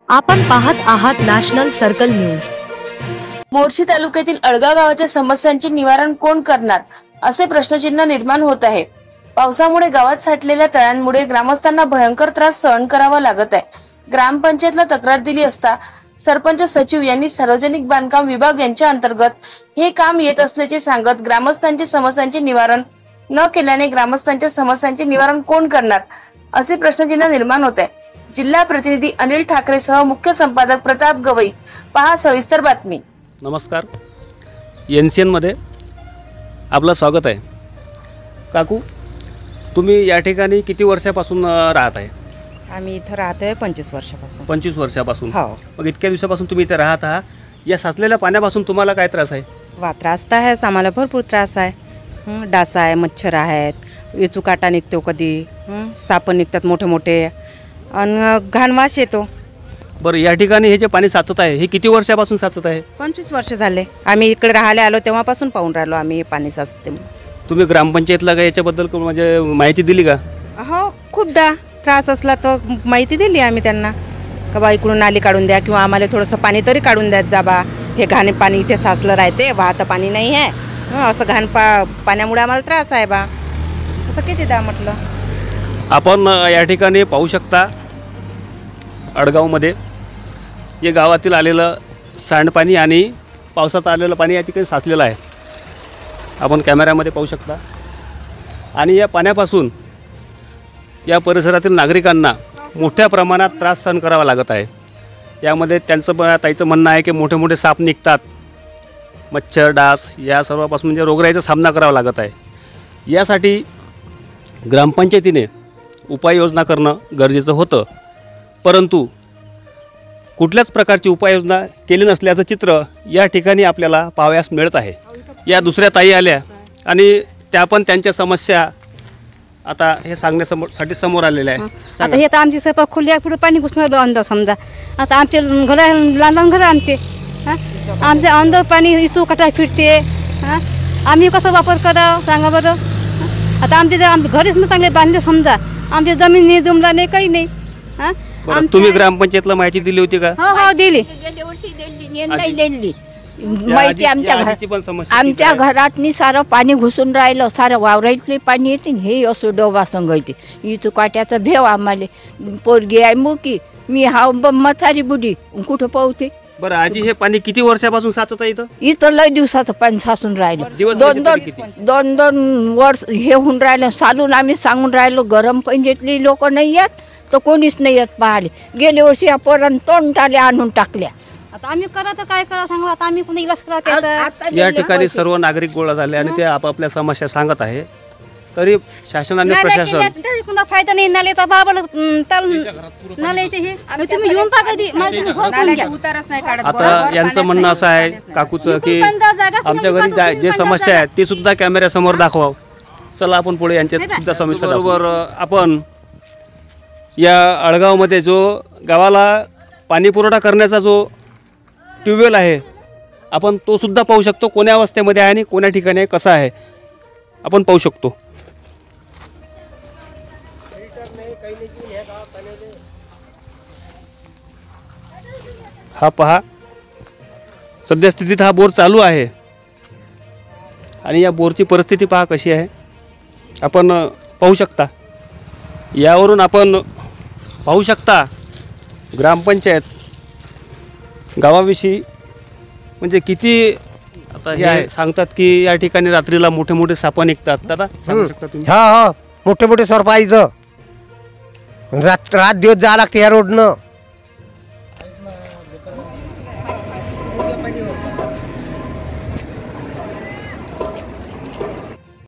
आपण पाहत आहात नॅशनल सर्कल न्यूज। मोर्शी तालुक्यातील अळगा गावाच्या समस्यांचे निवारण कोण करणार असे प्रश्नचिन्ह निर्माण होत आहे। पावसामुळे गावात साठलेल्या तळ्यांमुळे ग्रामस्थांना भयंकर त्रास सहन करावा लागत आहे। ग्रामपंचायतला तक्रार दिली असता सरपंच सचिव यांनी सार्वजनिक बांधकाम विभाग यांच्या अंतर्गत हे काम येत असल्याचे सांगत ग्रामस्थांच्या समस्यांचे निवारण न केल्याने ग्रामस्थांच्या समस्यांचे निवारण कोण करणार असे प्रश्नचिन्ह निर्माण होत आहे। जिल्हा प्रतिनिधी अनिल ठाकरे सह मुख्य संपादक प्रताप गवई। पहा सविस्तर बातमी। नमस्कार, एनसीएन मध्ये आपलं स्वागत आहे। काकू, तुम्ही या ठिकाणी किती वर्षापासून राहत आहे? आम्ही इथं राहतोय 25 वर्षापासून। 25 वर्षापासून? हो। मग इतक्या दिवसापासून तुम्ही इथे राहत आहात, या साचलेल्या पाण्यापासून तुम्हाला काय त्रास आहे? त्रास तर आहे, आम्हाला भरपूर त्रास आहे। डास आहे, मच्छर आहेत, विचूकाटा निघतो, कधी साप निघतात मोठे मोठे आणि घाण वास येतो। बरं, या ठिकाणी हे जे पाणी साचत आहे हे किती वर्षापासून साचत आहे? 25 वर्ष झाले। आम्ही इकडे राहायला आलो तेव्हापासून पाहून राहिलो आम्ही पाणी साचते। तुम्ही ग्रामपंचायतला काय याच्याबद्दल म्हणजे माहिती दिली का? हो, खूपदा त्रास असला तर माहिती दिली आम्ही त्यांना का बा इकडून नाली काढून द्या किंवा आम्हाला थोडंसं पाणी तरी काढून द्यात जा बा, हे घाण पाणी इथे साचलं राहते, वाहतं पाणी नाही आहे, असं घाण पाण्यामुळे आम्हाला त्रास आहे बा, असं कितीदा म्हटलं। आपण या ठिकाणी पाहू शकता अडगावमध्ये हे गावातील आलेलं सांडपाणी आणि पावसात आलेलं पाणी या ठिकाणी साचलेलं आहे, आपण कॅमेऱ्यामध्ये पाहू शकता। आणि या पाण्यापासून या परिसरातील नागरिकांना मोठ्या प्रमाणात त्रास सहन करावा लागत आहे। यामध्ये ताईचं म्हणणं आहे की मोठे मोठे साप निघतात, मच्छर, डास या सर्वापासून म्हणजे रोगराईचा सामना करावा लागत आहे। यासाठी ग्रामपंचायतीने उपाययोजना करणं गरजेचं होतं, परंतु कुठल्याच प्रकारची उपाययोजना केली नसल्याचं चित्र या ठिकाणी आपल्याला पाहावयास मिळत आहे। या दुसऱ्या ताई आल्या आणि त्या पण त्यांच्या समस्या आता हे सांगण्यासाठी समोर आलेल्या आहे। आता हे तर आमची स्वयंपाक खुल्या पुढे पाणी घुसणार अंदर, समजा आता आमचे घर लहान घर आमचे, आमच्या अंदर पाणी इचू कटा फिरते, आम्ही कसं वापर करावं सांगा बरं। आता आमचे घरीच मग चांगले बांधले, समजा आमच्या जमीन जमला नाही, काही नाही। तुम्ही ग्रामपंचायतला माहिती दिली होती का? हो दिली, दिली माहिती। आमच्या घरात सारं पाणी घुसून राहिलं, सारं वावरातले पाणी येते, हे असं डोबा संघ येते, इथं काट्याचा भेव आम्हाला। पोरगी आहे मुकी, मी हा म्हातारी बुडी, कुठं पाहते। बरं आजी, हे पाणी किती वर्षापासून साचत आहे इथं? इथं लय दिवसाचं पाणी साचून राहिलं, दोन वर्ष हे होऊन राहिलं। सालून आम्ही सांगून राहिलो गरम पंचायतली लोक नाही येत तर कोणीच नाही येत पाहाले। गेल्या वर्षी या पोरांनी तोंडाले आणून टाकल्या। आता आम्ही करायचं काय करा सांगा, आता आम्ही कुणी इलाज करा। या ठिकाणी सर्व नागरिक गोळा झाले आणि ते आपापल्या समस्या सांगत आहे, तरी शासनाने प्रशासन फायदा नाही। नाल्याचा बाबाला नाल्याचे हे तुम्ही येऊन आता यांचं म्हणणं असं आहे काकूचं की आमच्या घरी जे समस्या आहेत ते सुद्धा कॅमेऱ्यासमोर दाखवा। चला आपण पुढे यांच्या सुद्धा समस्या। बरोबर, आपण या अळगावमध्ये जो गावाला पाणी पुरवठा करण्याचा जो ट्यूबवेल आहे आपण तो सुद्धा पाहू शकतो, कोण्या अवस्थेमध्ये आहे आणि कोण्या ठिकाणी आहे, कसा आहे आपण पाहू शकतो। हा पहा, सद्यस्थितीत हा बोर चालू आहे आणि या बोरची परिस्थिती पहा कशी आहे, आपण पाहू शकता। यावरून आपण पाहू शकता ग्रामपंचायत गावाविषयी म्हणजे किती आता हे आहे, सांगतात की या ठिकाणी रात्रीला मोठे मोठे साप निघतात। दादा सांगू शकता तुम्ही? हा, मोठे मोठे सरप आहे इथं, रात दिवस जावं लागते या रोडनं।